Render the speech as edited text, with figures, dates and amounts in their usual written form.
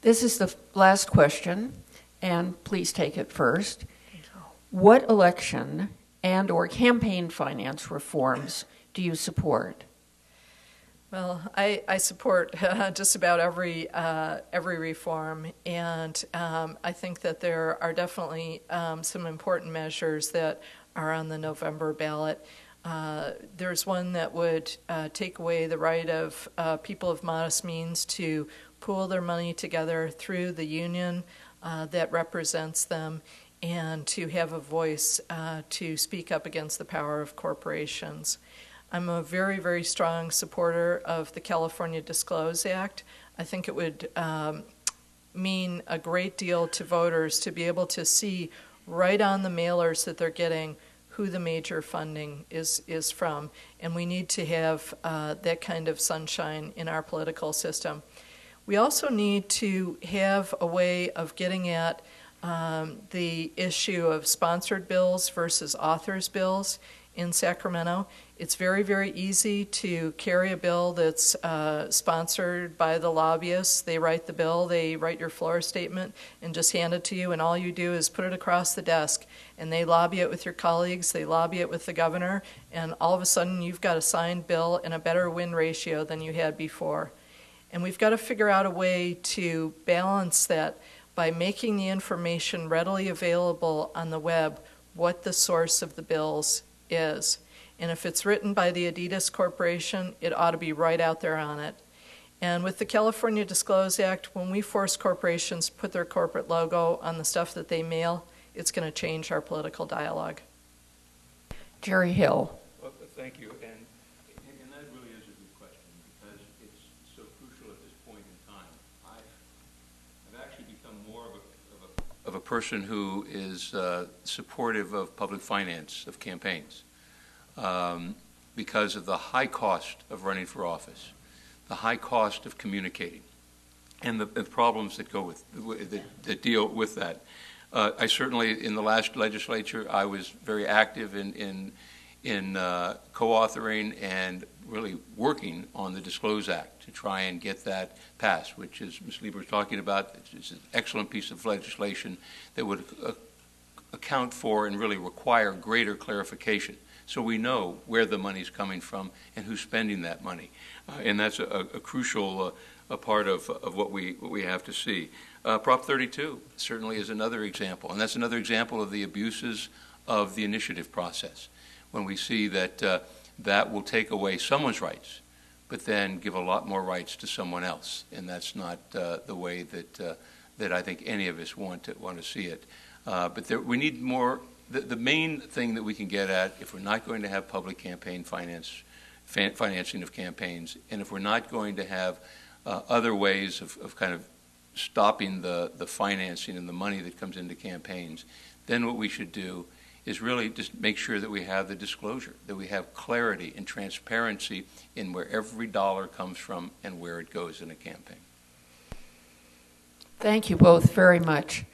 This is the last question, and please take it first. What election and or campaign finance reforms do you support? Well, I support just about every reform, and I think that there are definitely some important measures that are on the November ballot. There's one that would take away the right of people of modest means to pool their money together through the union that represents them, and to have a voice to speak up against the power of corporations. I'm a very, very strong supporter of the California Disclose Act. I think it would mean a great deal to voters to be able to see right on the mailers that they're getting who the major funding is from. And we need to have that kind of sunshine in our political system. We also need to have a way of getting at the issue of sponsored bills versus authors' bills in Sacramento. It's very, very easy to carry a bill that's sponsored by the lobbyists. They write the bill, they write your floor statement, and just hand it to you, and all you do is put it across the desk, and they lobby it with your colleagues, they lobby it with the governor, and all of a sudden you've got a signed bill and a better win ratio than you had before. And we've got to figure out a way to balance that by making the information readily available on the web, what the source of the bills is. And if it's written by the Adidas Corporation, it ought to be right out there on it. And with the California Disclose Act, when we force corporations to put their corporate logo on the stuff that they mail, it's going to change our political dialogue. Jerry Hill. Well, thank you. And that really is a good question because it's so crucial at this point in time. I've actually become more of a person who is supportive of public finance of campaigns. Because of the high cost of running for office, the high cost of communicating, and the problems that go with that deal with that. I certainly, in the last legislature, I was very active in co-authoring and really working on the Disclose Act to try and get that passed, which is Ms. Lieber was talking about. It's an excellent piece of legislation that would account for and really require greater clarification. So we know where the money's coming from and who's spending that money. And that's a crucial a part of what we have to see. Prop 32 certainly is another example, and that's another example of the abuses of the initiative process, when we see that that will take away someone's rights, but then give a lot more rights to someone else, and that's not the way that I think any of us want to see it. But we need more. The main thing that we can get at, if we're not going to have public campaign financing of campaigns, and if we're not going to have other ways of kind of stopping the financing and the money that comes into campaigns, then what we should do is really just make sure that we have the disclosure, that we have clarity and transparency in where every dollar comes from and where it goes in a campaign. Thank you both very much.